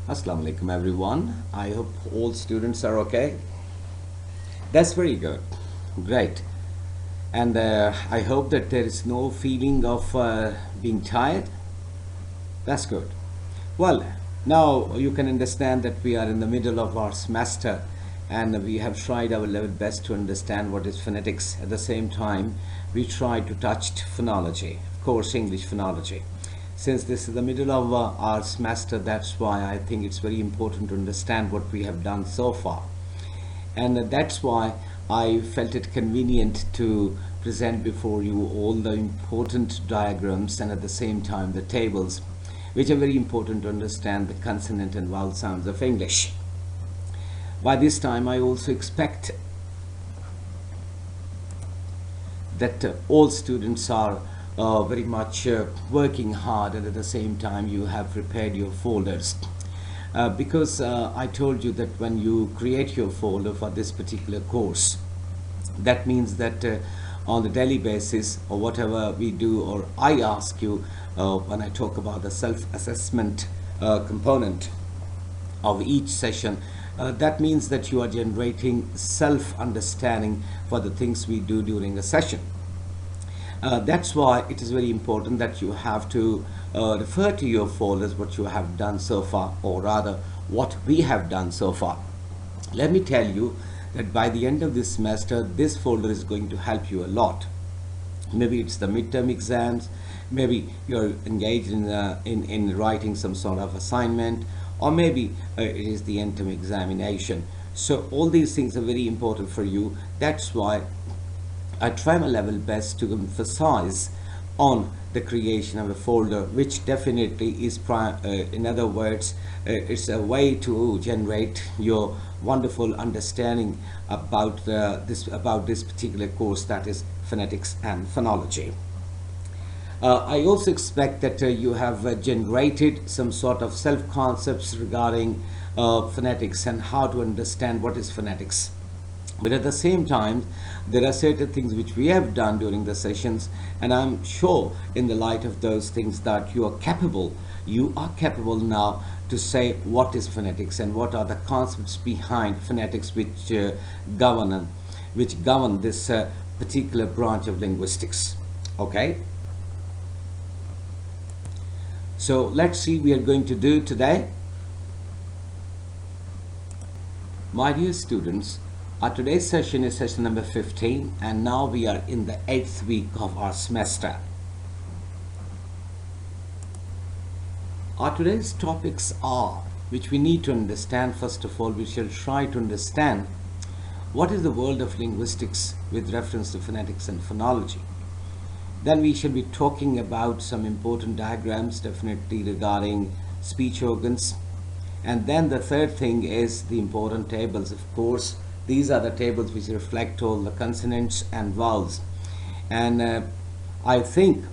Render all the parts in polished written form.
Assalamu alaikum everyone. I hope all students are okay. That's very good. Great. And I hope that there is no feeling of being tired. That's good. Well, now you can understand that we are in the middle of our semester and we have tried our level best to understand what is phonetics. At the same time, we try to touch phonology, of course, English phonology. Since this is the middle of our semester, that's why I think it's very important to understand what we have done so far. And that's why I felt it convenient to present before you all the important diagrams and at the same time the tables, which are very important to understand the consonant and vowel sounds of English. By this time, I also expect that all students are very much working hard, and at the same time you have prepared your folders because I told you that when you create your folder for this particular course, that means that on the daily basis or whatever we do, or I ask you when I talk about the self-assessment component of each session, that means that you are generating self-understanding for the things we do during a session. That's why it is very important that you have to refer to your folders what you have done so far, or rather what we have done so far. Let me tell you that by the end of this semester, this folder is going to help you a lot. Maybe it's the midterm exams, maybe you're engaged in writing some sort of assignment, or maybe it is the end term examination. So all these things are very important for you. That's why I try my level best to emphasize on the creation of a folder, which definitely is in other words, it's a way to generate your wonderful understanding about this particular course, that is phonetics and phonology. I also expect that you have generated some sort of self-concepts regarding phonetics and how to understand what is phonetics. But at the same time, there are certain things which we have done during the sessions, and I'm sure in the light of those things that you are capable now to say what is phonetics and what are the concepts behind phonetics which govern this particular branch of linguistics. Okay? So let's see what we are going to do today. My dear students, our today's session is session number 15, and now we are in the 8th week of our semester. Our today's topics are, which we need to understand. First of all, we shall try to understand what is the world of linguistics with reference to phonetics and phonology. Then we shall be talking about some important diagrams, definitely regarding speech organs. And then the third thing is the important tables, of course. These are the tables which reflect all the consonants and vowels. And I think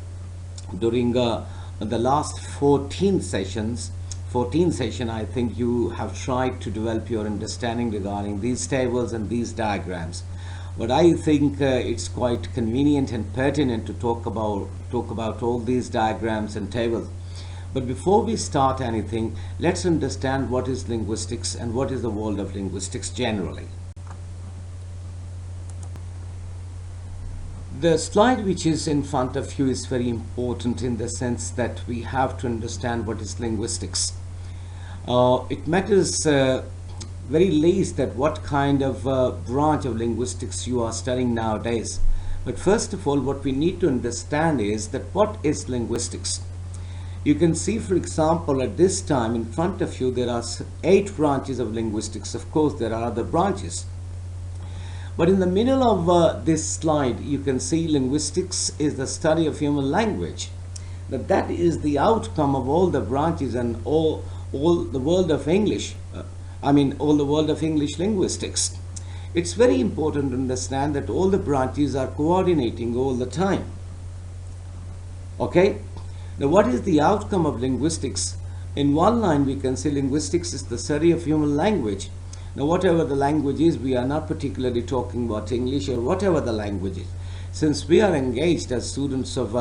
during the last 14 session, I think you have tried to develop your understanding regarding these tables and these diagrams. But I think it's quite convenient and pertinent to talk about all these diagrams and tables. But before we start anything, let's understand what is linguistics and what is the world of linguistics generally. The slide which is in front of you is very important in the sense that we have to understand what is linguistics. It matters very least that what kind of branch of linguistics you are studying nowadays. But first of all, what we need to understand is that what is linguistics. You can see, for example, at this time in front of you there are 8 branches of linguistics. Of course, there are other branches. But in the middle of this slide, you can see linguistics is the study of human language. That is the outcome of all the branches and all the world of English. All the world of English linguistics. It's very important to understand that all the branches are coordinating all the time. Okay? Now, what is the outcome of linguistics? In one line, we can say linguistics is the study of human language. Now, whatever the language is, we are not particularly talking about English or whatever the language is. Since we are engaged as students of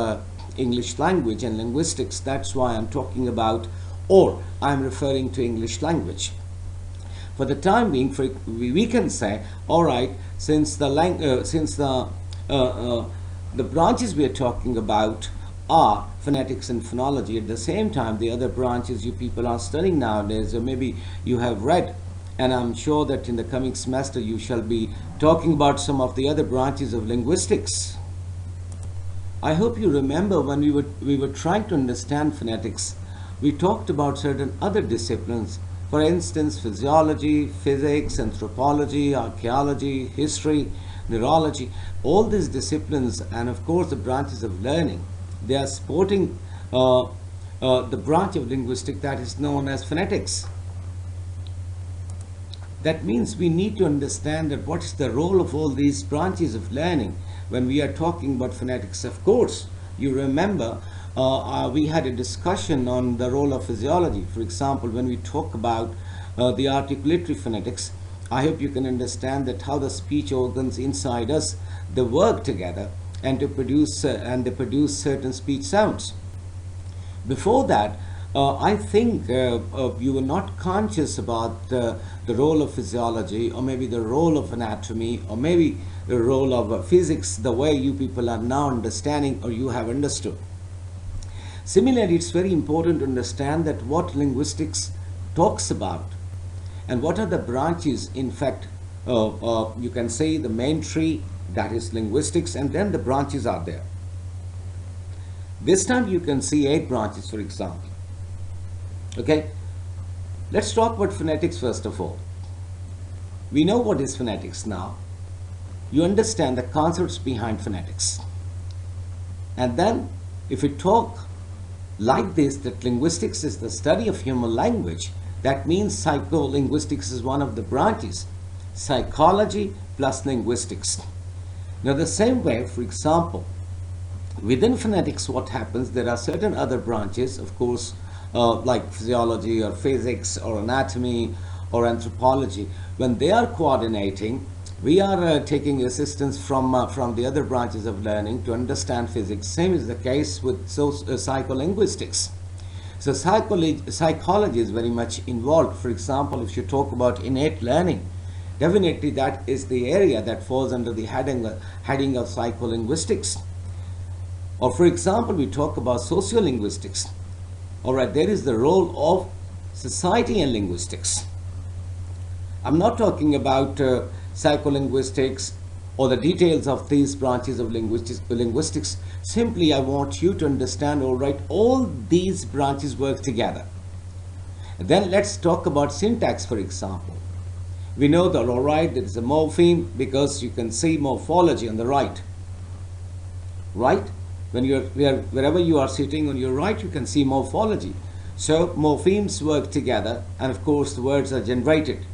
English language and linguistics, that's why I'm talking about or I'm referring to English language. For the time being, we can say, all right, since the branches we are talking about are phonetics and phonology. At the same time, the other branches you people are studying nowadays, or maybe you have read, and I'm sure that in the coming semester you shall be talking about some of the other branches of linguistics. I hope you remember when we were trying to understand phonetics, we talked about certain other disciplines. For instance, physiology, physics, anthropology, archaeology, history, neurology, all these disciplines, and of course the branches of learning, they are supporting the branch of linguistics that is known as phonetics. That means we need to understand that what is the role of all these branches of learning when we are talking about phonetics. Of course, you remember we had a discussion on the role of physiology. For example, when we talk about the articulatory phonetics, I hope you can understand that how the speech organs inside us, they work together and they produce certain speech sounds. Before that, I think you were not conscious about the role of physiology, or maybe the role of anatomy, or maybe the role of physics, the way you people are now understanding or you have understood. Similarly, it's very important to understand that what linguistics talks about and what are the branches. In fact, you can say the main tree, that is linguistics, and then the branches are there. This time you can see 8 branches, for example. Okay, let's talk about phonetics first of all. We know what is phonetics now. You understand the concepts behind phonetics. And then if we talk like this, that linguistics is the study of human language, that means psycholinguistics is one of the branches. Psychology plus linguistics. Now the same way, for example, within phonetics what happens, there are certain other branches, of course, like physiology or physics or anatomy or anthropology. When they are coordinating, we are taking assistance from the other branches of learning to understand physics. Same is the case with psycholinguistics. So psychology is very much involved. For example, if you talk about innate learning, definitely that is the area that falls under the heading of psycholinguistics. Or for example, we talk about sociolinguistics. All right, there is the role of society and linguistics. I'm not talking about psycholinguistics or the details of these branches of linguistics. Simply, I want you to understand, all right, all these branches work together. And then let's talk about syntax, for example. We know that, all right, there is a morpheme because you can see morphology on the right. Right? When wherever you are sitting on your right, you can see morphology. So morphemes work together, and of course the words are generated.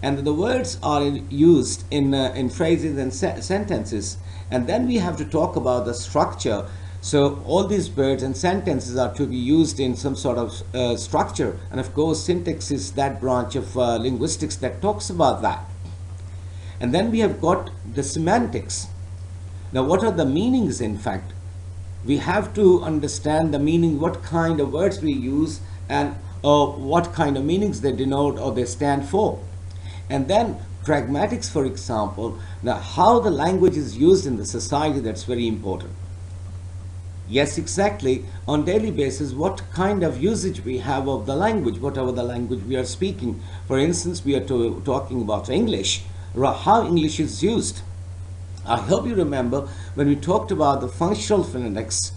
And the words are used in phrases and sentences. And then we have to talk about the structure. So all these words and sentences are to be used in some sort of structure. And of course, syntax is that branch of linguistics that talks about that. And then we have got the semantics. Now, what are the meanings, in fact? We have to understand the meaning, what kind of words we use, and what kind of meanings they denote or they stand for. And then pragmatics, for example, now how the language is used in the society, that's very important. Yes, exactly. On daily basis, what kind of usage we have of the language, whatever the language we are speaking. For instance, we are talking about English, how English is used. I hope you remember when we talked about the functional phonetics,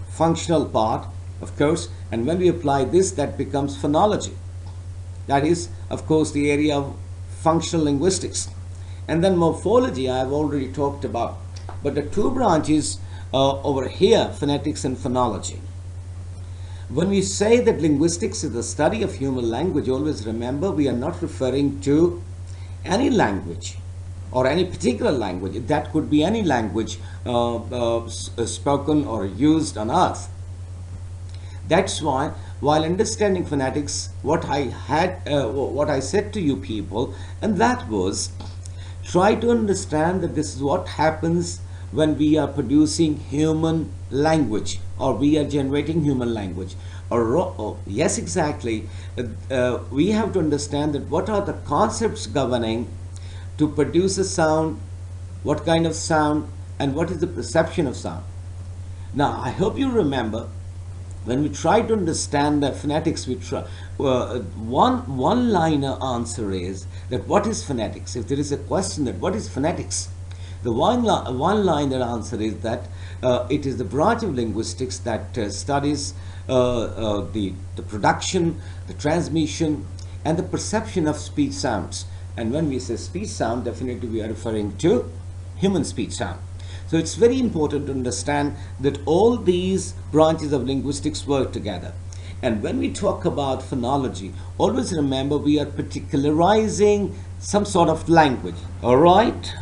functional part, of course, and when we apply this, that becomes phonology. That is, of course, the area of functional linguistics. And then morphology I have already talked about. But the two branches over here, phonetics and phonology. When we say that linguistics is the study of human language, always remember we are not referring to any language or any particular language. That could be any language spoken or used on earth. That's why, while understanding phonetics, what I said to you people, and that was, try to understand that this is what happens when we are producing human language, or we are generating human language. Yes, exactly. We have to understand that what are the concepts governing to produce a sound, what kind of sound, and what is the perception of sound. Now, I hope you remember when we try to understand the phonetics, we try one liner answer is that what is phonetics? If there is a question that what is phonetics, the one liner answer is that it is the branch of linguistics that studies the production, the transmission, and the perception of speech sounds. And when we say speech sound, definitely we are referring to human speech sound. So it's very important to understand that all these branches of linguistics work together. And when we talk about phonology, always remember we are particularizing some sort of language. All right?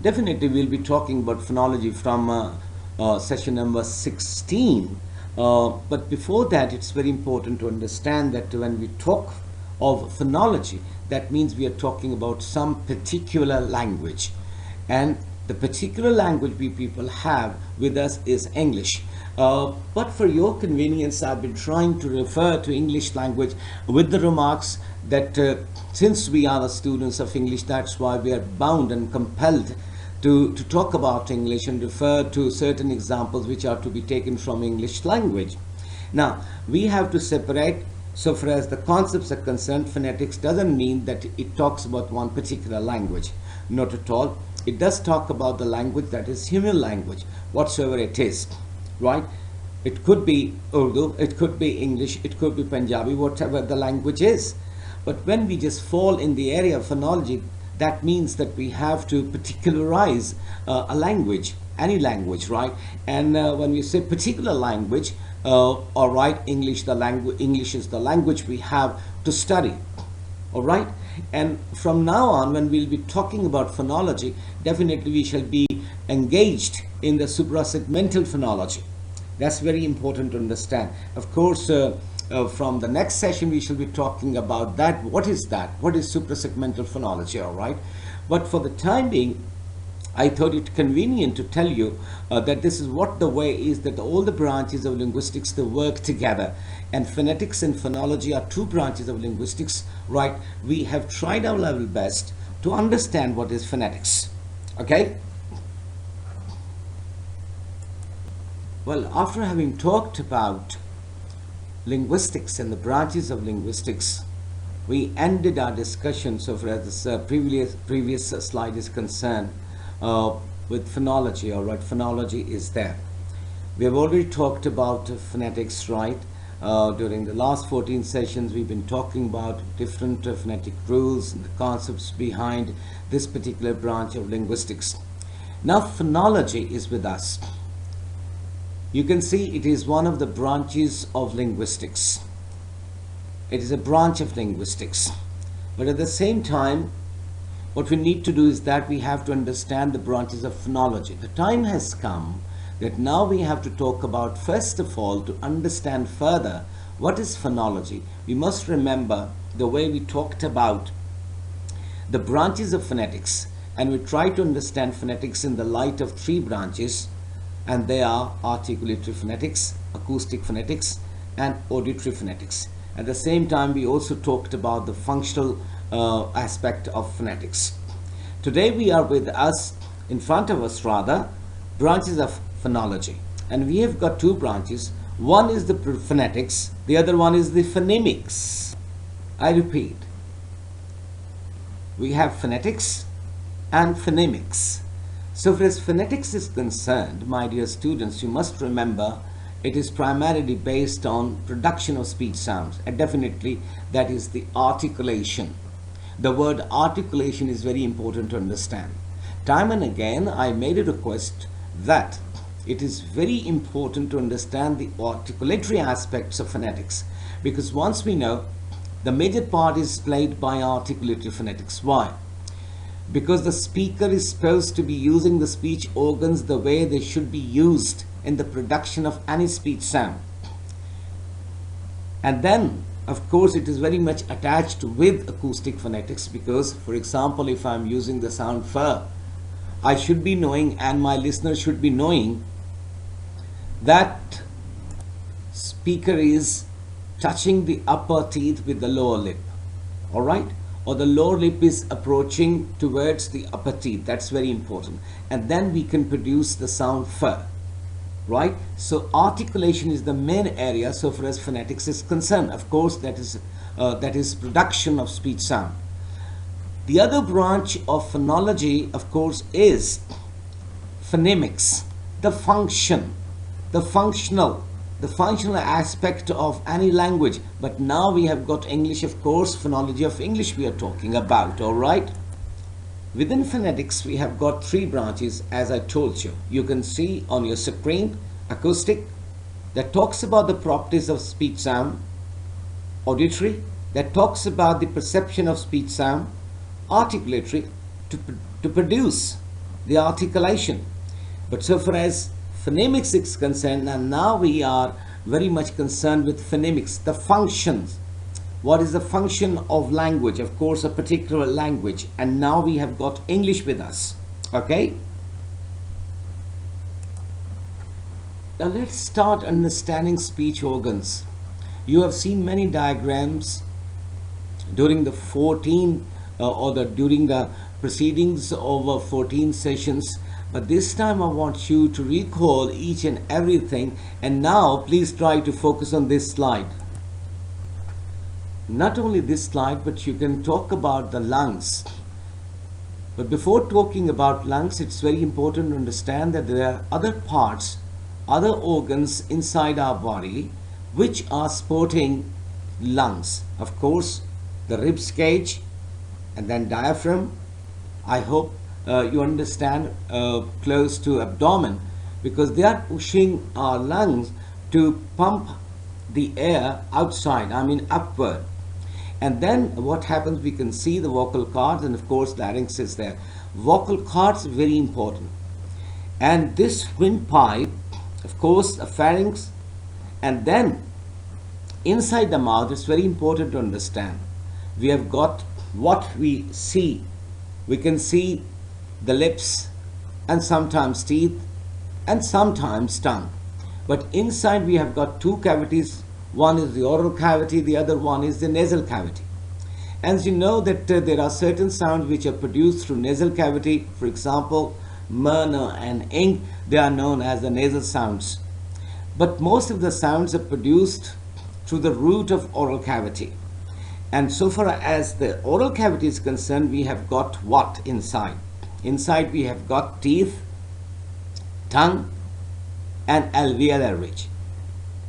Definitely we'll be talking about phonology from session number 16. But before that, it's very important to understand that when we talk of phonology, that means we are talking about some particular language. And the particular language we people have with us is English. But for your convenience, I've been trying to refer to English language with the remarks that since we are the students of English, that's why we are bound and compelled to talk about English and refer to certain examples which are to be taken from English language. Now, we have to separate. So far as the concepts are concerned, phonetics doesn't mean that it talks about one particular language. Not at all. It does talk about the language that is human language, whatsoever it is, right? It could be Urdu, it could be English, it could be Punjabi, whatever the language is. But when we just fall in the area of phonology, that means that we have to particularize a language, any language, right? And when we say particular language, all right, English is the language we have to study, all right? And from now on, when we'll be talking about phonology, definitely we shall be engaged in the suprasegmental phonology. That's very important to understand. Of course, from the next session, we shall be talking about that. What is that? What is suprasegmental phonology, all right? But for the time being, I thought it convenient to tell you that this is what the way is, that all the branches of linguistics, they work together. And phonetics and phonology are two branches of linguistics, right? We have tried our level best to understand what is phonetics, okay? Well, after having talked about linguistics and the branches of linguistics, we ended our discussion so far as this previous slide is concerned with phonology. All right, phonology is there. We have already talked about phonetics, right? During the last 14 sessions, we've been talking about different phonetic rules and the concepts behind this particular branch of linguistics. Now, phonology is with us. You can see it is one of the branches of linguistics. It is a branch of linguistics. But at the same time, what we need to do is that we have to understand the branches of phonology. The time has come that now we have to talk about, first of all, to understand further what is phonology. We must remember the way we talked about the branches of phonetics, and we try to understand phonetics in the light of three branches, and they are articulatory phonetics, acoustic phonetics, and auditory phonetics. At the same time, we also talked about the functional aspect of phonetics. Today we are with us, in front of us rather, branches of phonology. And we have got two branches. One is the phonetics, the other one is the phonemics. I repeat, we have phonetics and phonemics. So far as phonetics is concerned, my dear students, you must remember it is primarily based on production of speech sounds, and definitely that is the articulation. The word articulation is very important to understand. Time and again, I made a request that it is very important to understand the articulatory aspects of phonetics, because once we know, the major part is played by articulatory phonetics. Why? Because the speaker is supposed to be using the speech organs the way they should be used in the production of any speech sound. And then, of course, it is very much attached with acoustic phonetics, because, for example, if I'm using the sound fur, I should be knowing, and my listener should be knowing, that speaker is touching the upper teeth with the lower lip, all right, or the lower lip is approaching towards the upper teeth. That's very important. And then we can produce the sound f, right? So articulation is the main area so far as phonetics is concerned. Of course, that is production of speech sound. The other branch of phonology, of course, is phonemics, the function, the functional aspect of any language. But now we have got English, of course, phonology of English we are talking about, all right? Within phonetics, we have got three branches, as I told you. You can see on your screen, acoustic, that talks about the properties of speech sound; auditory, that talks about the perception of speech sound; articulatory, to produce the articulation. But so far as phonemics is concerned, and now we are very much concerned with phonemics, the functions. What is the function of language? Of course, a particular language. And now we have got English with us. Okay? Now let's start understanding speech organs. You have seen many diagrams during the during the proceedings over 14 sessions. But this time I want you to recall each and everything. And now please try to focus on this slide. Not only this slide, but you can talk about the lungs. But before talking about lungs, it's very important to understand that there are other parts, other organs inside our body which are supporting lungs. Of course, the ribs cage and then diaphragm. I hope you understand, close to abdomen, because they are pushing our lungs to pump the air outside, I mean upward. And then what happens, we can see the vocal cords, and of course larynx is there. Vocal cords very important. And this windpipe, of course, the pharynx, and then inside the mouth, it's very important to understand. We have got what we see. We can see the lips and sometimes teeth and sometimes tongue. But inside we have got two cavities. One is the oral cavity, the other one is the nasal cavity. As you know that there are certain sounds which are produced through nasal cavity. For example, m, n, and ing, they are known as the nasal sounds. But most of the sounds are produced through the root of oral cavity. And so far as the oral cavity is concerned, we have got what inside? Inside we have got teeth, tongue, and alveolar ridge.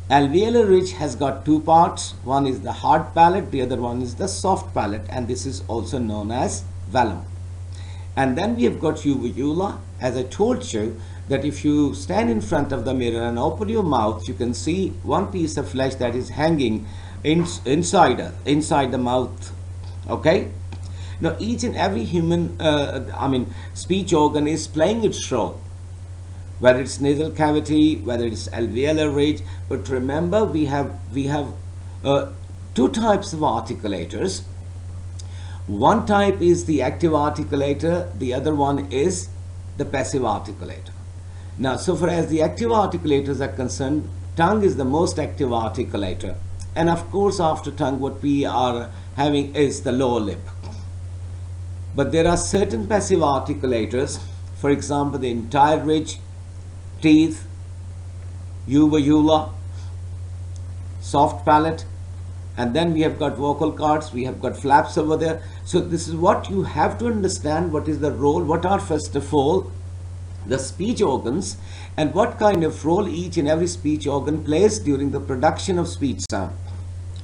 Alveolar ridge has got two parts. One is the hard palate, the other one is the soft palate, and this is also known as velum. And then we have got uvula. As I told you that if you stand in front of the mirror and open your mouth, you can see one piece of flesh that is hanging inside the mouth. Okay? Now each and every human, speech organ is playing its role. Whether it's nasal cavity, whether it's alveolar ridge. But remember, we have two types of articulators. One type is the active articulator, the other one is the passive articulator. Now, so far as the active articulators are concerned, tongue is the most active articulator. And of course, after tongue, what we are having is the lower lip. But there are certain passive articulators, for example, the entire ridge, teeth, uvula, soft palate, and then we have got vocal cords, we have got flaps over there. So this is what you have to understand. What is the role? What are, first of all, the speech organs, and what kind of role each and every speech organ plays during the production of speech sound.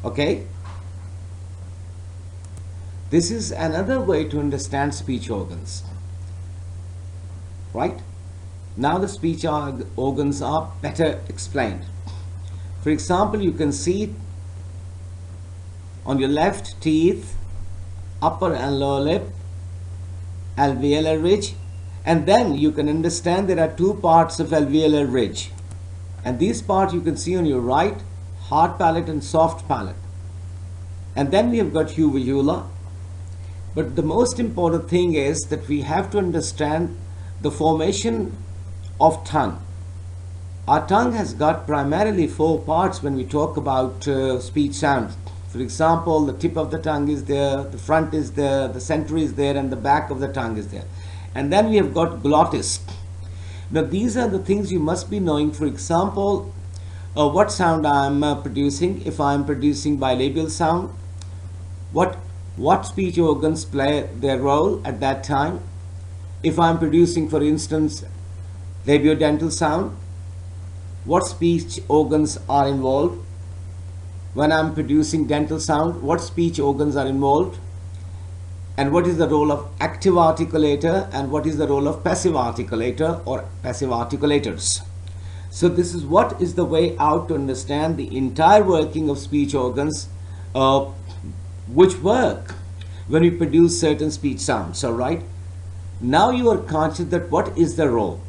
Okay? This is another way to understand speech organs. Right? Now the speech organs are better explained. For example, you can see on your left, teeth, upper and lower lip, alveolar ridge, and then you can understand there are two parts of alveolar ridge. And these parts you can see on your right, hard palate and soft palate. And then we have got uvula. But the most important thing is that we have to understand the formation of tongue. Our tongue has got primarily four parts when we talk about speech sounds. For example, the tip of the tongue is there, the front is there, the center is there, and the back of the tongue is there. And then we have got glottis. Now these are the things you must be knowing. For example, what sound I am producing. If I am producing bilabial sound, what speech organs play their role at that time. If I am producing, for instance, labiodental sound, what speech organs are involved. When I am producing dental sound, what speech organs are involved, and what is the role of active articulator and what is the role of passive articulator or passive articulators. So this is what is the way out to understand the entire working of speech organs which work when we produce certain speech sounds. All right, now you are conscious that what is the role,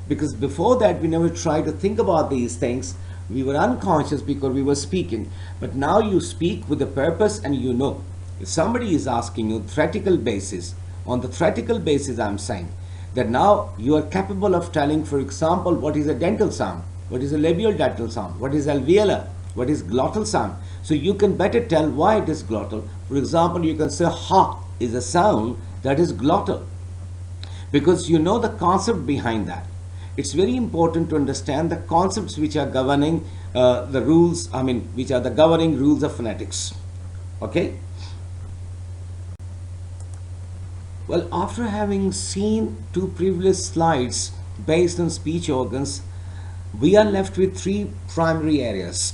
because before that we never tried to think about these things. We were unconscious because we were speaking, but now you speak with a purpose, and you know. If somebody is asking you theoretical basis, on the theoretical basis I'm saying that now you are capable of telling, for example, what is a dental sound, what is a labial dental sound, what is alveolar, what is glottal sound. So you can better tell why it is glottal. For example, you can say ha is a sound that is glottal, because you know the concept behind that. It's very important to understand the concepts which are governing the rules, which are the governing rules of phonetics. Okay? Well, after having seen two previous slides based on speech organs, we are left with three primary areas.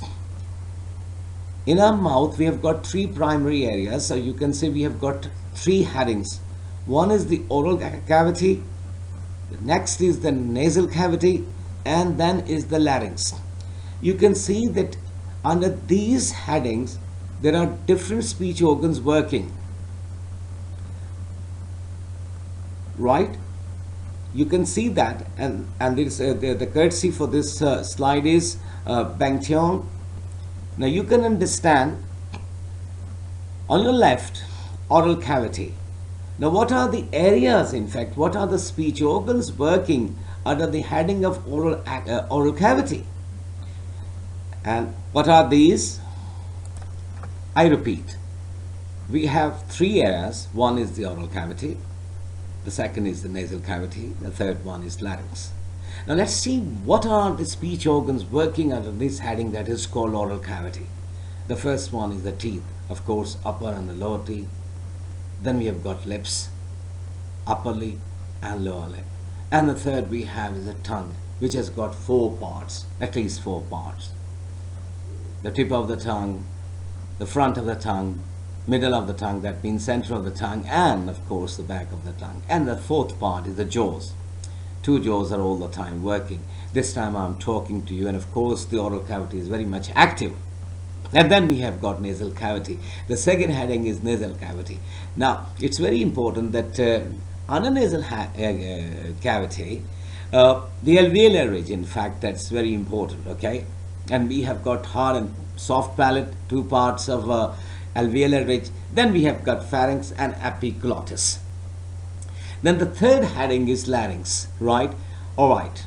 In our mouth, we have got three primary areas. So you can say we have got three headings. One is the oral cavity, next is the nasal cavity, and then is the larynx. You can see that under these headings there are different speech organs working, right? You can see that, and this, the courtesy for this slide is Bang Tiong. Now you can understand on your left, oral cavity. Now what are the areas, in fact, what are the speech organs working under the heading of oral cavity? And what are these? I repeat, we have three areas. One is the oral cavity, the second is the nasal cavity, the third one is larynx. Now let's see what are the speech organs working under this heading that is called oral cavity. The first one is the teeth, of course, upper and the lower teeth. Then we have got lips, upper lip and lower lip. And the third we have is the tongue, which has got four parts, at least four parts. The tip of the tongue, the front of the tongue, middle of the tongue, that means center of the tongue, and of course the back of the tongue. And the fourth part is the jaws. Two jaws are all the time working. This time I'm talking to you, and of course the oral cavity is very much active. And then we have got nasal cavity. The second heading is nasal cavity. Now it's very important that under nasal cavity, the alveolar ridge, in fact, that's very important. Okay, and we have got hard and soft palate, two parts of alveolar ridge. Then we have got pharynx and epiglottis. Then the third heading is larynx, right? All right,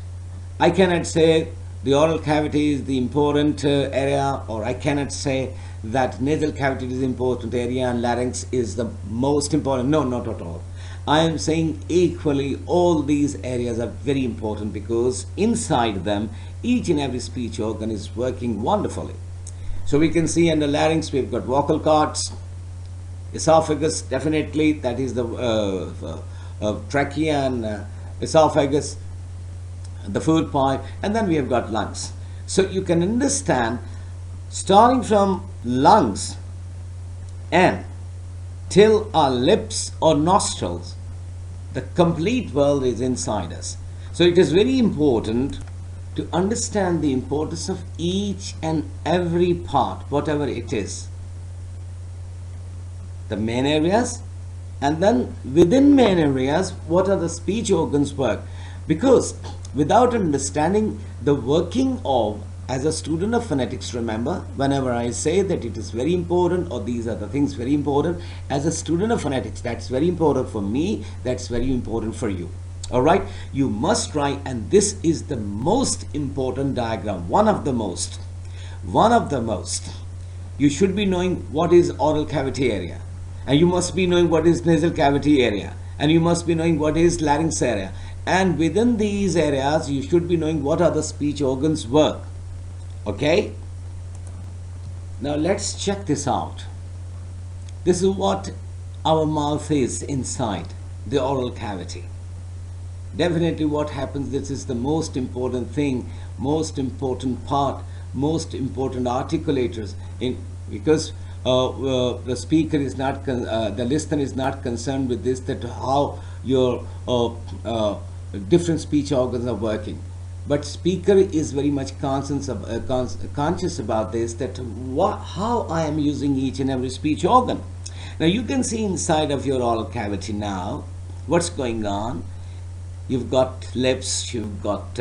I cannot say the oral cavity is the important area, or I cannot say that nasal cavity is the important area and larynx is the most important. No, not at all. I am saying equally all these areas are very important, because inside them each and every speech organ is working wonderfully. So we can see under larynx we've got vocal cords, esophagus, definitely, that is the trachea and esophagus, the food pipe, and then we have got lungs. So you can understand, starting from lungs and till our lips or nostrils, the complete world is inside us. So it is very important to understand the importance of each and every part, whatever it is, the main areas, and then within main areas what are the speech organs work. Because without understanding the working of, as a student of phonetics, remember, whenever I say that it is very important, or these are the things very important, as a student of phonetics, that's very important for me, that's very important for you. All right, you must try, and this is the most important diagram, one of the most. You should be knowing what is oral cavity area, and you must be knowing what is nasal cavity area, and you must be knowing what is larynx area, and within these areas you should be knowing what are the speech organs work. Okay, now let's check this out. This is what our mouth is inside the oral cavity. Definitely what happens, this is the most important thing, most important part, most important articulators in, because the speaker is not the listener is not concerned with this, that how your different speech organs are working, but speaker is very much conscious about this, that how I am using each and every speech organ. Now you can see inside of your oral cavity now what's going on. You've got lips, you've got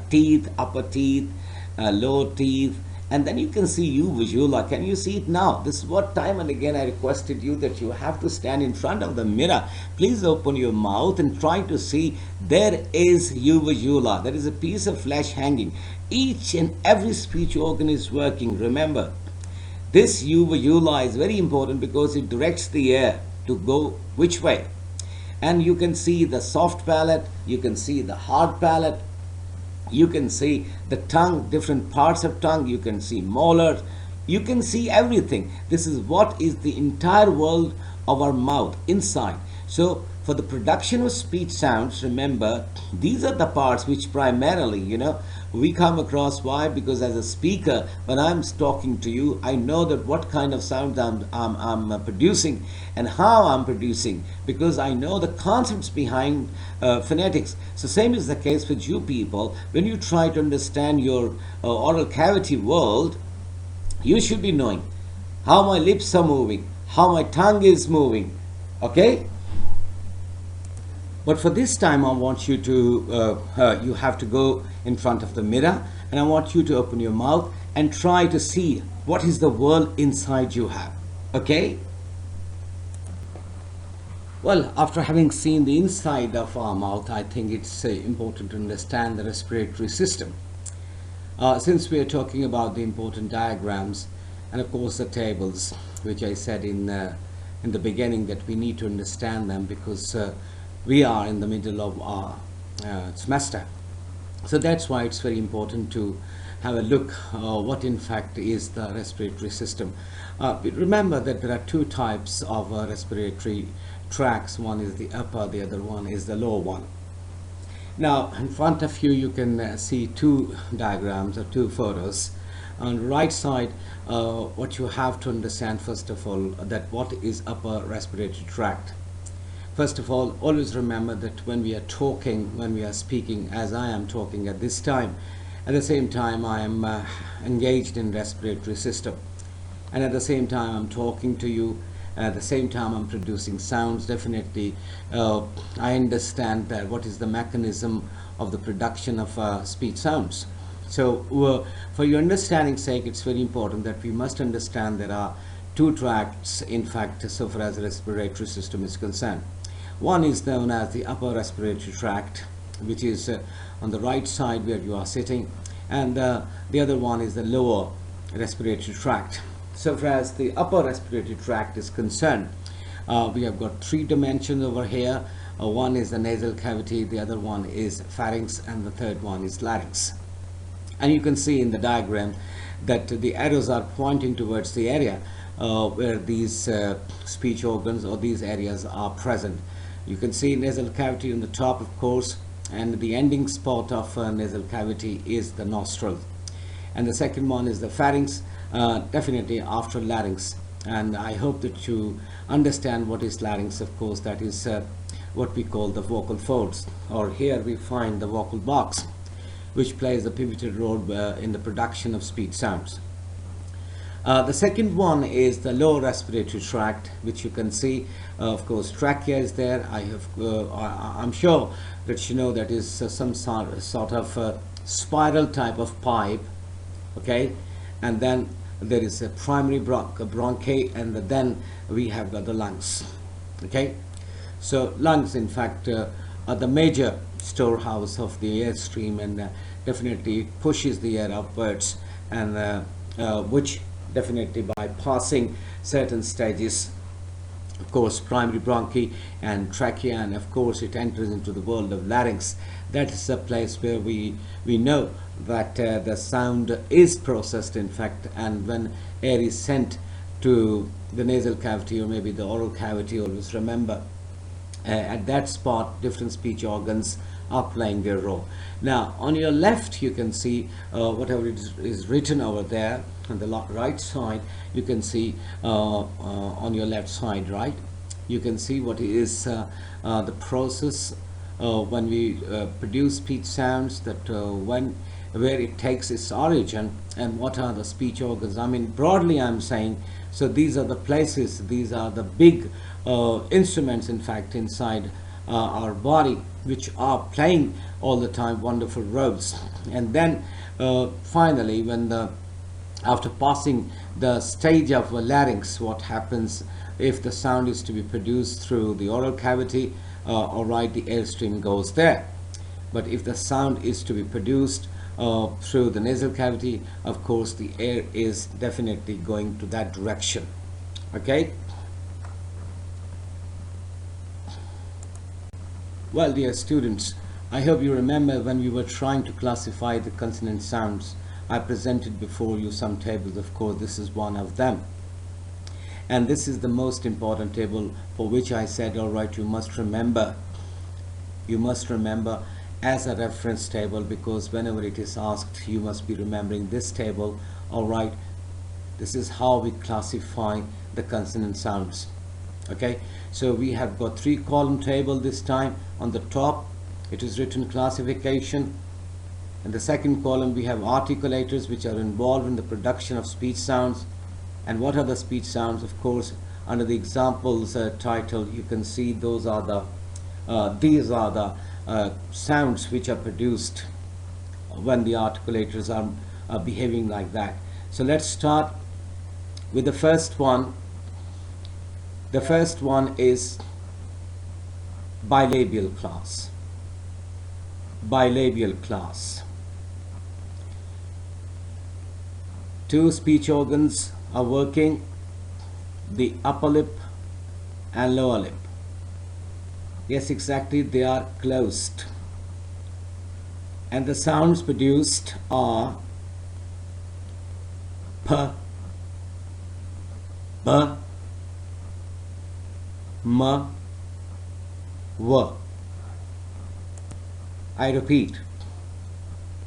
teeth, upper teeth, lower teeth, and then you can see uvula. Can you see it now? This is what time and again I requested you, that you have to stand in front of the mirror. Please open your mouth and try to see. There is uvula. There is a piece of flesh hanging. Each and every speech organ is working. Remember, this uvula is very important because it directs the air to go which way. And you can see the soft palate, you can see the hard palate, you can see the tongue, different parts of tongue, you can see molars, you can see everything. This is what is the entire world of our mouth inside. So for the production of speech sounds, remember, these are the parts which primarily, we come across. Why? Because as a speaker, when I'm talking to you, I know that what kind of sound I'm producing and how I'm producing, because I know the concepts behind phonetics. So same is the case with you people. When you try to understand your oral cavity world, you should be knowing how my lips are moving, how my tongue is moving. Okay? But for this time, I want you to, you have to go in front of the mirror, and I want you to open your mouth and try to see what is the world inside you have. Okay? Well, after having seen the inside of our mouth, I think it's important to understand the respiratory system. Since we are talking about the important diagrams and of course the tables, which I said in the beginning that we need to understand them because we are in the middle of our semester. So that's why it's very important to have a look what in fact is the respiratory system. Remember that there are two types of respiratory tracts. One is the upper, the other one is the lower one. Now in front of you, you can see two diagrams or two photos. On the right side, what you have to understand first of all, that what is upper respiratory tract. First of all, always remember that when we are talking, when we are speaking, as I am talking at this time, at the same time I am engaged in respiratory system, and at the same time I'm talking to you, at the same time I'm producing sounds. Definitely I understand that what is the mechanism of the production of speech sounds. So for your understanding's sake, it's very important that we must understand there are two tracts in fact so far as the respiratory system is concerned. One is known as the upper respiratory tract, which is on the right side where you are sitting, and the other one is the lower respiratory tract. So far as the upper respiratory tract is concerned, we have got three dimensions over here. One is the nasal cavity, the other one is pharynx, and the third one is larynx. And you can see in the diagram that the arrows are pointing towards the area where these speech organs or these areas are present. You can see nasal cavity on the top, of course, and the ending spot of nasal cavity is the nostril. And the second one is the pharynx, definitely after larynx. And I hope that you understand what is larynx. Of course, that is what we call the vocal folds, or here we find the vocal box, which plays a pivotal role in the production of speech sounds. The second one is the lower respiratory tract, which you can see. Of course, trachea is there. I'm sure that you know that is some sort of spiral type of pipe. Okay, and then there is a primary bronchi, and then we have got the lungs. Okay, so lungs in fact the major storehouse of the airstream, and definitely it pushes the air upwards, and which definitely by passing certain stages, of course primary bronchi and trachea, and of course it enters into the world of larynx. That is a place where we know that the sound is processed, in fact, and when air is sent to the nasal cavity or maybe the oral cavity, always remember at that spot different speech organs are playing their role. Now on your left you can see whatever is written over there. On the right side you can see on your left side, right, you can see what is the process when we produce speech sounds, that where it takes its origin and what are the speech organs. I mean, broadly I'm saying, so these are the places, these are the big instruments, in fact, inside our body, which are playing all the time wonderful roles. And then finally, when after passing the stage of larynx, what happens if the sound is to be produced through the oral cavity? All right, the airstream goes there. But if the sound is to be produced through the nasal cavity, of course the air is definitely going to that direction. Okay. Well, dear students, I hope you remember when we were trying to classify the consonant sounds, I presented before you some tables. Of course, this is one of them. And this is the most important table, for which I said, all right, you must remember as a reference table, because whenever it is asked, you must be remembering this table. All right, this is how we classify the consonant sounds. Okay, so we have got 3-column table this time. On the top it is written classification. In the second column we have articulators, which are involved in the production of speech sounds. And what are the speech sounds? Of course, under the examples title, you can see those are the these are the sounds which are produced when the articulators are behaving like that. So let's start with the first one. The first one is bilabial class. Bilabial class. Two speech organs are working, the upper lip and lower lip. Yes, exactly, they are closed. And the sounds produced are p, b, m, w. I repeat,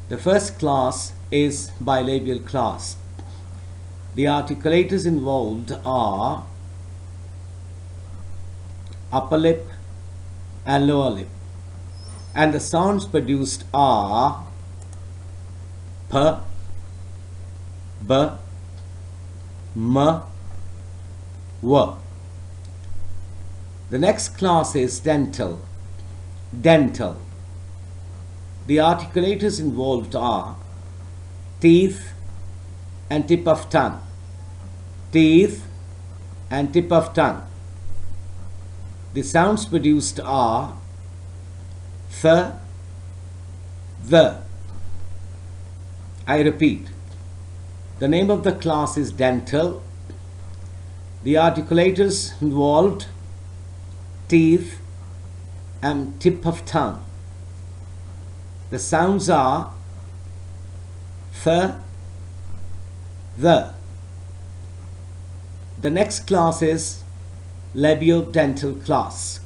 the first class is bilabial class. The articulators involved are upper lip and lower lip, and the sounds produced are p, b, m, w. The next class is dental. Dental. The articulators involved are teeth and tip of tongue. Teeth and tip of tongue. The sounds produced are th, the. I repeat, the name of the class is dental. The articulators involved teeth and tip of tongue. The sounds are th, the. The next class is labiodental class.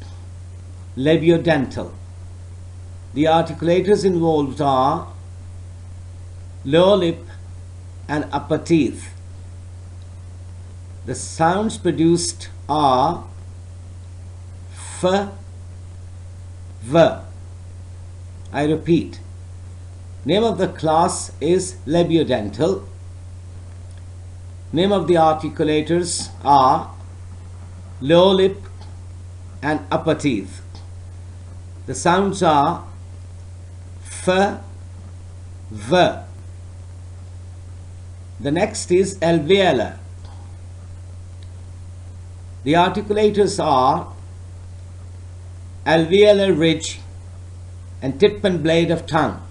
Labiodental. The articulators involved are lower lip and upper teeth. The sounds produced are f, v. I repeat, name of the class is labiodental. Name of the articulators are lower lip and upper teeth. The sounds are f, v. The next is alveolar. The articulators are alveolar ridge and tip and blade of tongue.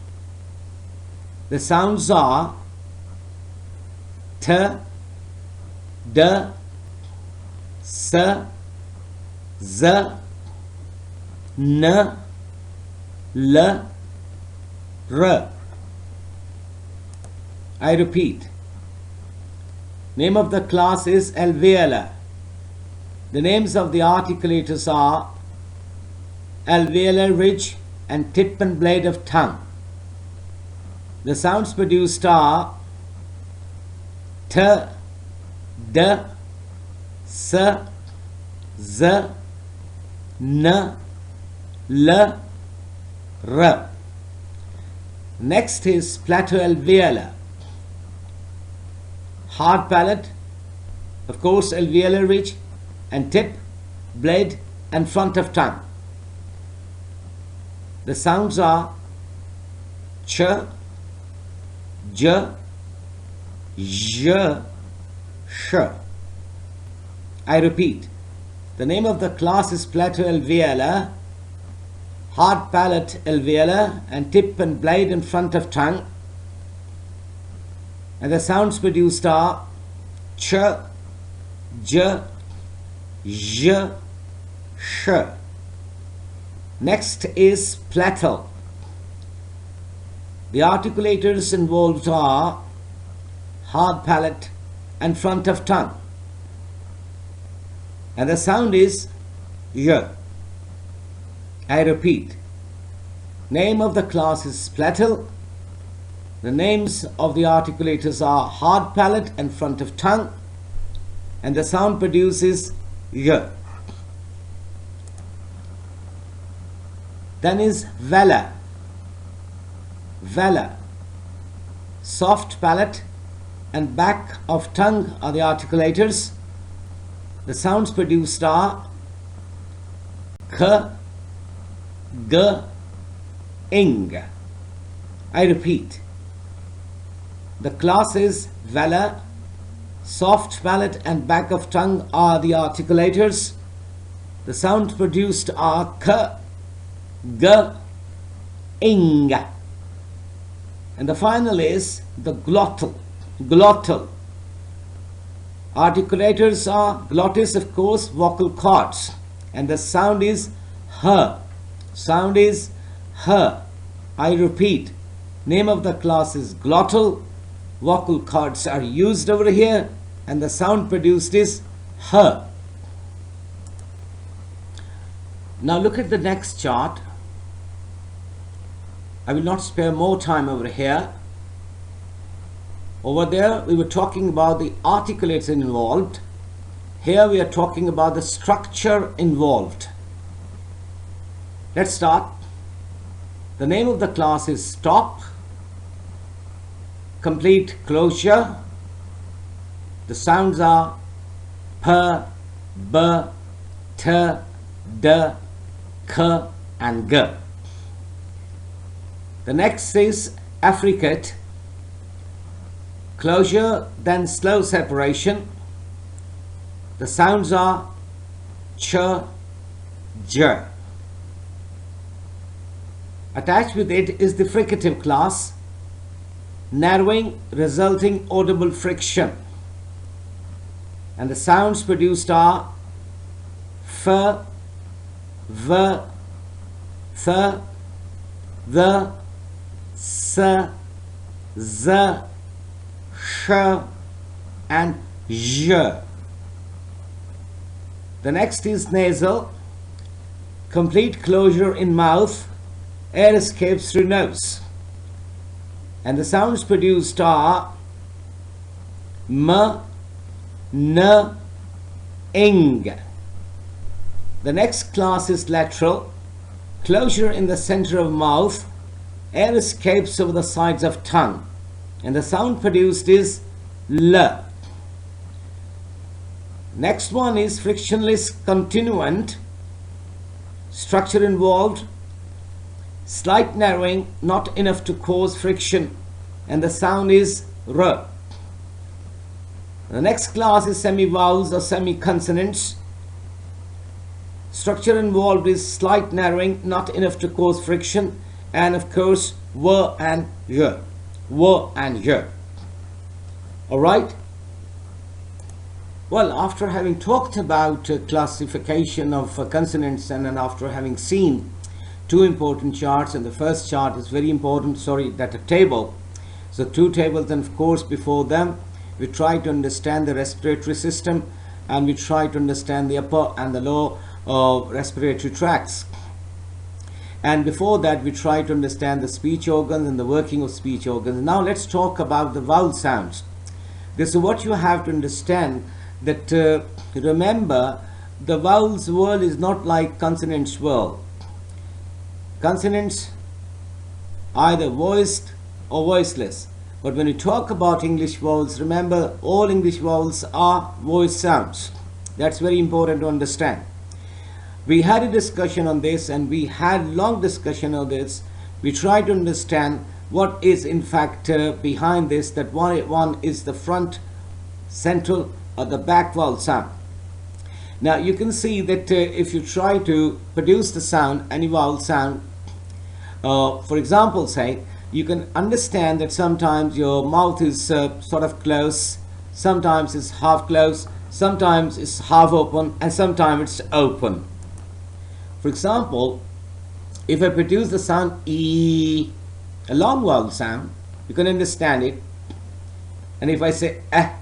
The sounds are t, d, s, z, n, l, r. I repeat. Name of the class is alveolar. The names of the articulators are alveolar ridge and tip and blade of tongue. The sounds produced are t, d, s, z, n, l, r. Next is platealveolar. Hard palate, of course, alveolar ridge and tip, blade and front of tongue. The sounds are ch, j, j, sh. I repeat. The name of the class is platealveolar, hard palate alveolar and tip and blade in front of tongue. And the sounds produced are ch, j, j, sh. Next is platal. The articulators involved are hard palate and front of tongue. And the sound is y. I repeat. Name of the class is platal. The names of the articulators are hard palate and front of tongue, and the sound produces y. Then is velar. Velar. Soft palate and back of tongue are the articulators. The sounds produced are k, g, ing. I repeat. The class is velar. Soft palate and back of tongue are the articulators. The sounds produced are k, g, ing. And the final is the glottal. Glottal. Articulators are glottis, of course, vocal cords. And the sound is h. Sound is h. I repeat. Name of the class is glottal. Vocal cords are used over here, and the sound produced is h. Now look at the next chart. I will not spare more time over here. Over there we were talking about the articulates involved. Here we are talking about the structure involved. Let's start. The name of the class is stop. Complete closure. The sounds are p, b, t, d, k and g. The next is affricate. Closure, then slow separation. The sounds are ch, j. Attached with it is the fricative class. Narrowing resulting audible friction. And the sounds produced are f, v, th, the, s, z, sh and j. The next is nasal. Complete closure in mouth. Air escapes through nose. And the sounds produced are m, n, ing. The next class is lateral. Closure in the center of mouth. Air escapes over the sides of tongue. And the sound produced is l. Next one is frictionless continuant. Structure involved. Slight narrowing, not enough to cause friction, and the sound is r. The next class is semi-vowels or semi-consonants. Structure involved is slight narrowing, not enough to cause friction, and of course w and y. W and y. All right. Well, after having talked about classification of consonants, and then after having seen two important charts, and the first chart is very important, sorry, that a table. So two tables, and of course before them we try to understand the respiratory system, and we try to understand the upper and the lower respiratory tracts. And before that we try to understand the speech organs and the working of speech organs. Now let's talk about the vowel sounds. This is what you have to understand, that remember, the vowels world is not like consonants world. Consonants either voiced or voiceless, but when you talk about English vowels, remember all English vowels are voice sounds. That's very important to understand. We had a discussion on this, and we had long discussion on this. We tried to understand what is in fact behind this, that one is the front, central, or the back vowel sound. Now you can see that if you try to produce the sound, any vowel sound, for example, say, you can understand that sometimes your mouth is sort of closed, sometimes it's half closed, sometimes it's half open, and sometimes it's open. For example, if I produce the sound E, a long vowel sound, you can understand it. And if I say eh,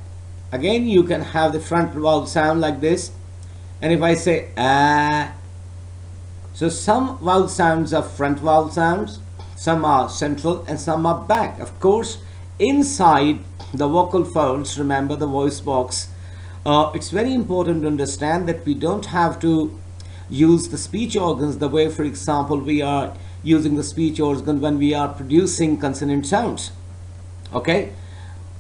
again you can have the front vowel sound like this. And if I say ah, so some vowel sounds are front vowel sounds, some are central, and some are back. Of course, inside the vocal folds, remember the voice box, it's very important to understand that we don't have to use the speech organs the way, for example, we are using the speech organ when we are producing consonant sounds. Okay,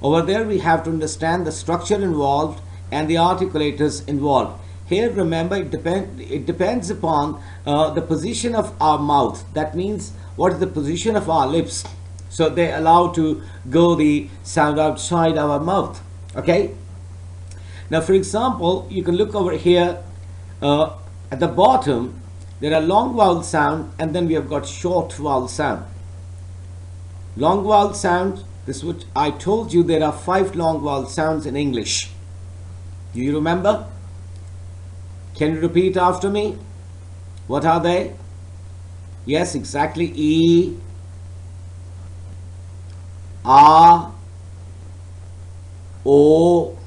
over there we have to understand the structure involved and the articulators involved. Here, remember, it depends upon the position of our mouth. That means what is the position of our lips, so they allow to go the sound outside our mouth. Okay, now for example, you can look over here at the bottom. There are long vowel sound, and then we have got short vowel sound. Long vowel sound, this is what I told you, there are 5 long vowel sounds in English. Do you remember? Can you repeat after me? What are they? Yes, exactly. E, R, O,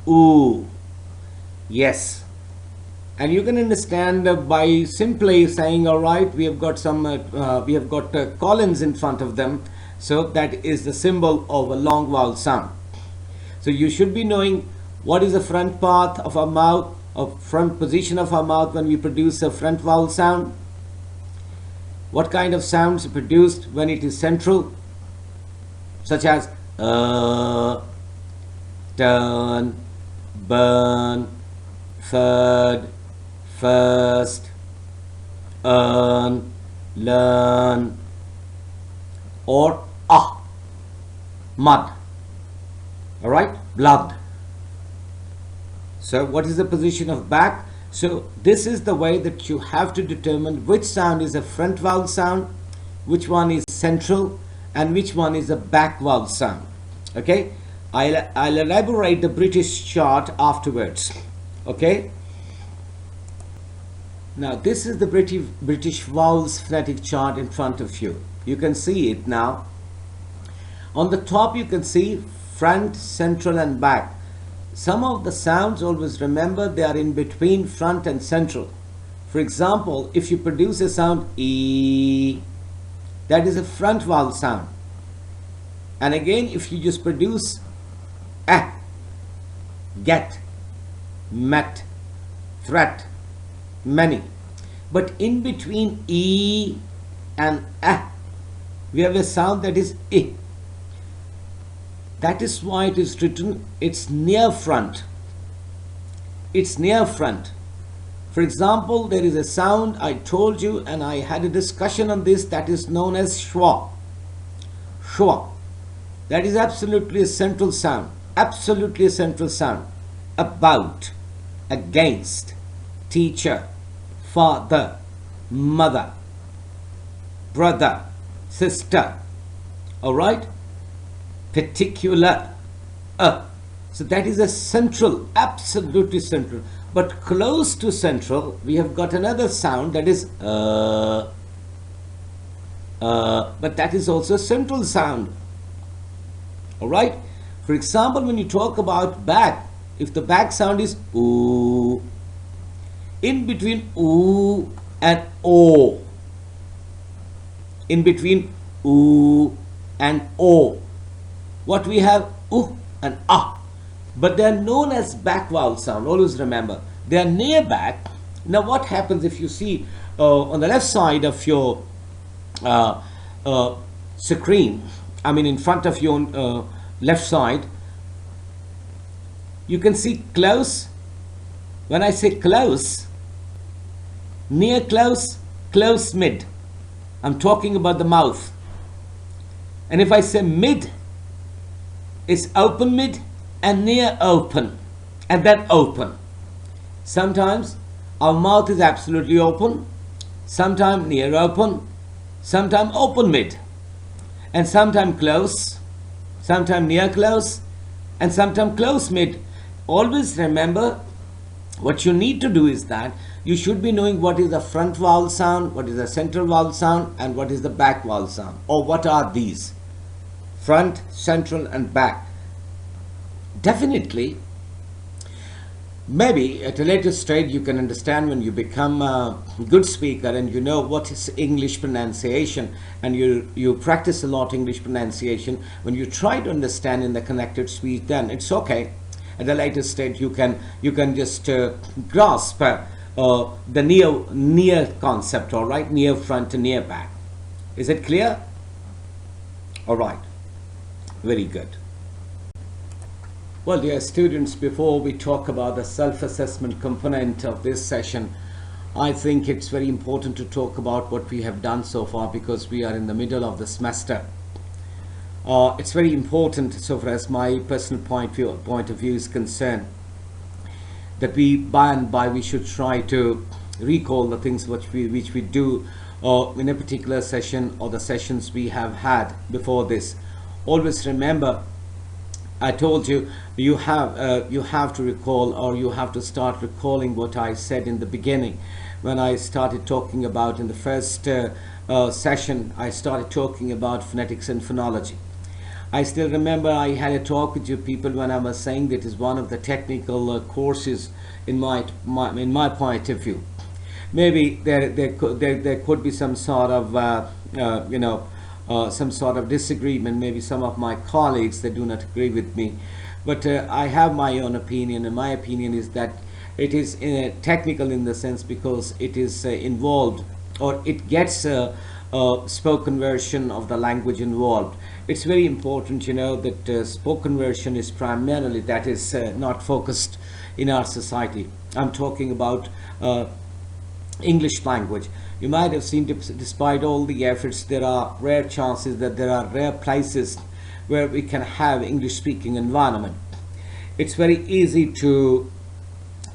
U. Yes. And you can understand by simply saying, all right, we have got some colons in front of them, so that is the symbol of a long vowel sound. So you should be knowing what is the front part of our mouth, or front position of our mouth when we produce a front vowel sound. What kind of sounds are produced when it is central, such as turn, burn, third, first, earn, learn, or mud. All right, blood. So what is the position of back? So this is the way that you have to determine which sound is a front vowel sound, which one is central, and which one is a back vowel sound. Okay, I'll elaborate the British chart afterwards. Okay, now this is the British vowels phonetic chart in front of you. You can see it now. On the top you can see front, central, and back. Some of the sounds, always remember, they are in between front and central. For example, if you produce a sound E, that is a front vowel sound. And again, if you just produce get, met, threat, many, but in between E and we have a sound that is I. That is why it is written, it's near front. It's near front. For example, there is a sound I told you, and I had a discussion on this, that is known as schwa. Schwa. That is absolutely a central sound. Absolutely a central sound. About, against, teacher, father, mother, brother, sister. All right? Particular. So that is a central, absolutely central. But close to central, we have got another sound that is but that is also a central sound. All right? For example, when you talk about back, if the back sound is oo, in between oo and o, in between oo and o, what we have oo and ah, but they are known as back vowel sound. Always remember, they are near back. Now what happens if you see on the left side of your screen, I mean in front of your left side, you can see close. When I say close, near close, close mid, I'm talking about the mouth. And if I say mid, it's open mid and near open and then open. Sometimes our mouth is absolutely open, sometimes near open, sometimes open mid, and sometimes close, sometimes near close, and sometimes close mid. Always remember, what you need to do is that you should be knowing what is the front vowel sound, what is the central vowel sound, and what is the back vowel sound, or what are these: front, central, and back. Definitely, maybe at a later stage you can understand when you become a good speaker and you know what is English pronunciation, and you practice a lot English pronunciation. When you try to understand in the connected speech, then it's okay. At a later stage you can just grasp the near concept. All right, near front and near back. Is it clear? All right, very good. Well, dear students, before we talk about the self-assessment component of this session, I think it's very important to talk about what we have done so far, because we are in the middle of the semester. It's very important, so far as my personal point of view is concerned, that by and by we should try to recall the things which we do in a particular session or the sessions we have had before this. Always remember, I told you, you have to recall, or you have to start recalling what I said in the beginning when I started talking about, in the first session, I started talking about phonetics and phonology. I still remember I had a talk with you people when I was saying that is one of the technical courses in my point of view. Maybe there could be some sort of some sort of disagreement. Maybe some of my colleagues, they do not agree with me, but I have my own opinion, and my opinion is that it is technical in the sense because it is involved, or it gets a spoken version of the language involved. It's very important, that spoken version is primarily, that is not focused in our society. I'm talking about English language. You might have seen, despite all the efforts, there are rare chances, that there are rare places where we can have English speaking environment. It's very easy to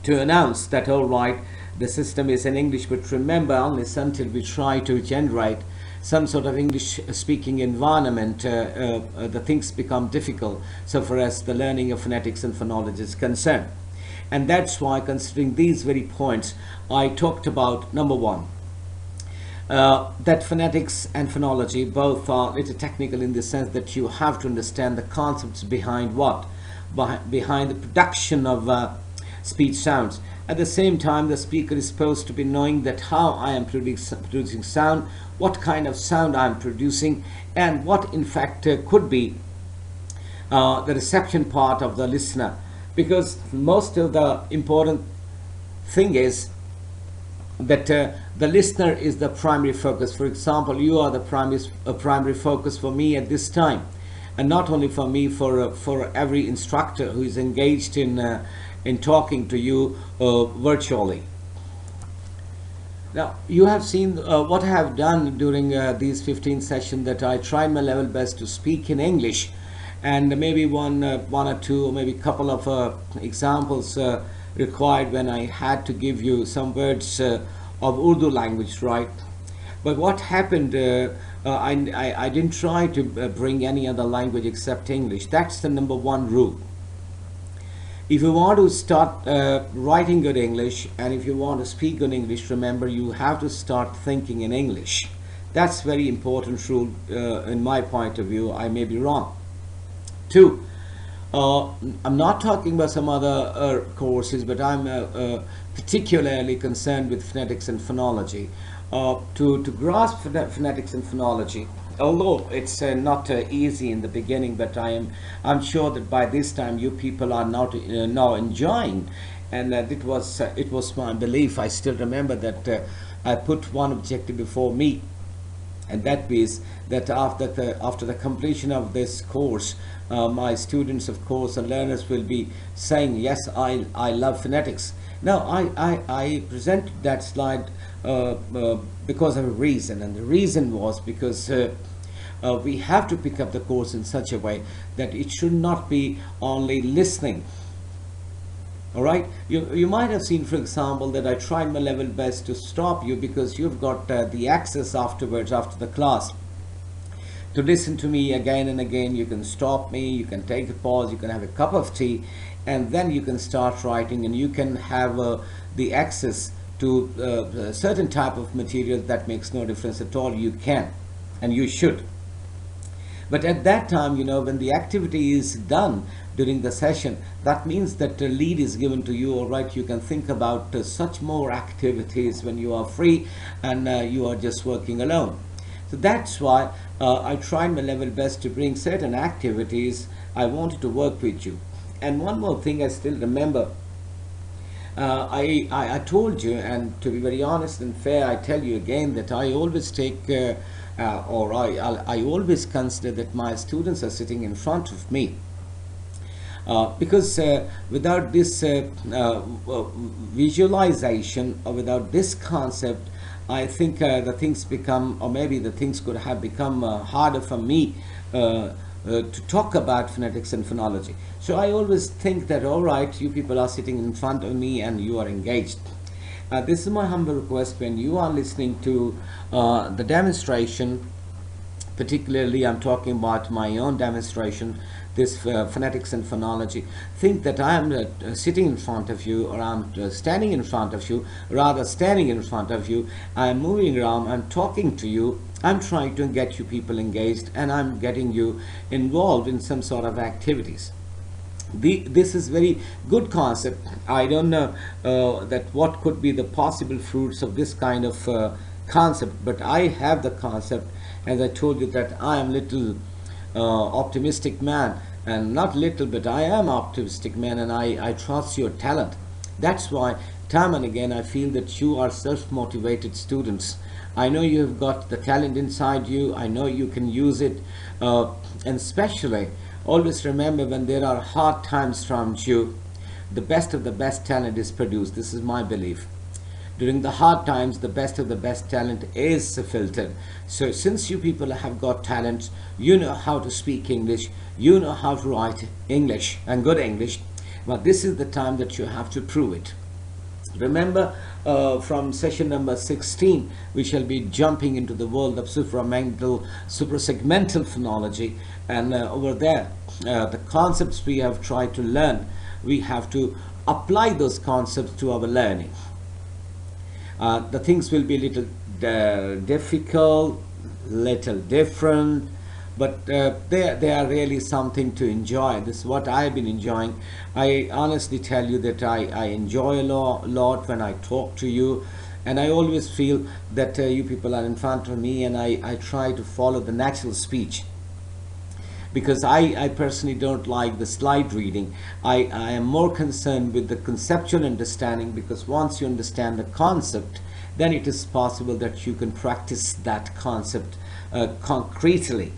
announce that, all right, the system is in English, but remember, unless until we try to generate some sort of English speaking environment, the things become difficult so far as the learning of phonetics and phonology is concerned. And that's why, considering these very points, I talked about, number one, that phonetics and phonology both are little technical in the sense that you have to understand the concepts behind what? Behind the production of speech sounds. At the same time, the speaker is supposed to be knowing that how I am producing sound, what kind of sound I am producing, and what in fact could be the reception part of the listener. Because most of the important thing is that the listener is the primary focus. For example, you are the primary focus for me at this time, and not only for me, for every instructor who is engaged in talking to you virtually. Now, you have seen what I have done during these 15 sessions, that I tried my level best to speak in English, and maybe one or two, or maybe a couple of examples required when I had to give you some words of Urdu language, right? But what happened, I didn't try to bring any other language except English. That's the number one rule. If you want to start writing good English, and if you want to speak good English, remember you have to start thinking in English. That's very important rule in my point of view. I may be wrong. Two, I'm not talking about some other courses, but I'm particularly concerned with phonetics and phonology. To grasp phonetics and phonology, although it's not easy in the beginning, but I'm sure that by this time you people are now enjoying, and it was my belief. I still remember that I put one objective before me, and that is that after the completion of this course, my students, of course, and learners will be saying, yes, I love phonetics. Now I presented that slide because of a reason, and the reason was because we have to pick up the course in such a way that it should not be only listening. All right, you might have seen, for example, that I tried my level best to stop you because you've got the access afterwards, after the class, to listen to me again and again. You can stop me, you can take a pause, you can have a cup of tea, and then you can start writing, and you can have the access to a certain type of material. That makes no difference at all. You can, and you should. But at that time, when the activity is done during the session, that means that a lead is given to you. All right, you can think about such more activities when you are free and you are just working alone. So that's why I tried my level best to bring certain activities. I wanted to work with you. And one more thing I still remember. I told you, and to be very honest and fair, I tell you again that I always take I always consider that my students are sitting in front of me, because without this visualization, or without this concept, I think the things become, or maybe the things could have become harder for me to talk about phonetics and phonology. So I always think that, all right, you people are sitting in front of me and you are engaged. This is my humble request. When you are listening to the demonstration, particularly I'm talking about my own demonstration, this phonetics and phonology, think that I am sitting in front of you, or I'm standing in front of you, rather standing in front of you, I'm moving around, I'm talking to you, I'm trying to get you people engaged, and I'm getting you involved in some sort of activities. This is very good concept. I don't know that what could be the possible fruits of this kind of concept, but I have the concept. As I told you, that I am little optimistic man, and not little, but I am optimistic man, and I trust your talent. That's why time and again I feel that you are self-motivated students. I know you have got the talent inside you. I know you can use it, and especially always remember, when there are hard times around you, the best of the best talent is produced. This is my belief. During the hard times, the best of the best talent is filtered. So since you people have got talents, you know how to speak English, you know how to write English, and good English, but this is the time that you have to prove it. Remember, from session number 16, we shall be jumping into the world of suprasegmental phonology, and over there, the concepts we have tried to learn, we have to apply those concepts to our learning. The things will be a little difficult, little different, but they are really something to enjoy. This is what I've been enjoying. I honestly tell you that I enjoy a lot when I talk to you, and I always feel that you people are in front of me, and I try to follow the natural speech, because I personally don't like the slide reading. I am more concerned with the conceptual understanding, because once you understand the concept, then it is possible that you can practice that concept concretely.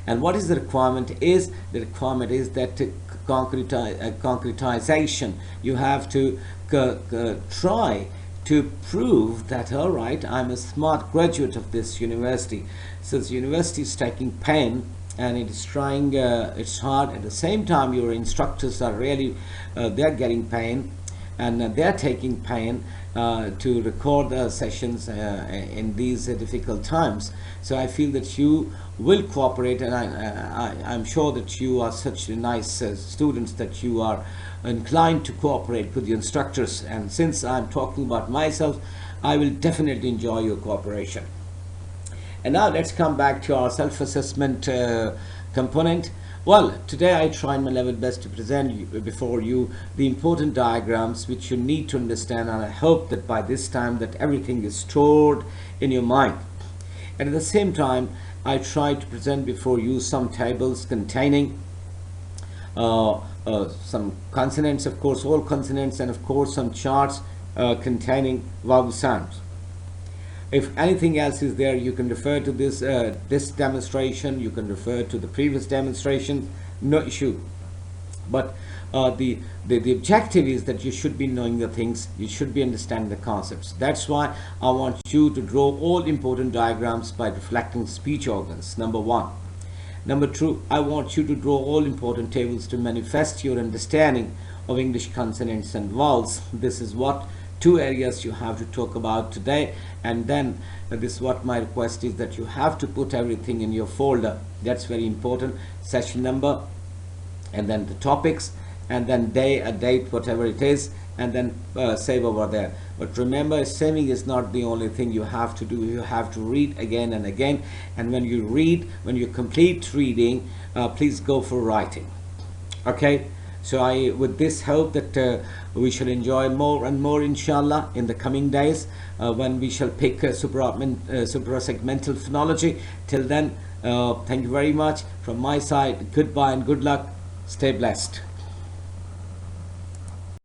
And what is the requirement? The requirement is that concretization. You have to try to prove that, all right, I'm a smart graduate of this university. So the university is taking pain, and it is trying it's hard. At the same time, your instructors are really they're getting pain, and they're taking pain to record sessions in these difficult times. So I feel that you will cooperate, and I'm sure that you are such nice students that you are inclined to cooperate with the instructors. And since I'm talking about myself, I will definitely enjoy your cooperation. And now let's come back to our self-assessment component. Well, today I tried my level best to present before you the important diagrams which you need to understand, and I hope that by this time that everything is stored in your mind. And at the same time, I tried to present before you some tables containing some consonants, of course, all consonants, and of course some charts containing vowel sounds. If anything else is there, you can refer to this demonstration, you can refer to the previous demonstration, no issue. But the objective is that you should be knowing the things, you should be understanding the concepts. That's why I want you to draw all important diagrams by reflecting speech organs, number one. Number two, I want you to draw all important tables to manifest your understanding of English consonants and vowels. This is what two areas you have to talk about today. And then this is what my request is, that you have to put everything in your folder. That's very important. Session number, and then the topics, and then day, a date, whatever it is, and then save over there. But remember, saving is not the only thing you have to do. You have to read again and again, and when you read, when you complete reading, please go for writing. Okay, so I with this hope that we shall enjoy more and more, inshallah, in the coming days when we shall pick suprasegmental phonology. Till then, thank you very much from my side. Goodbye and good luck. Stay blessed.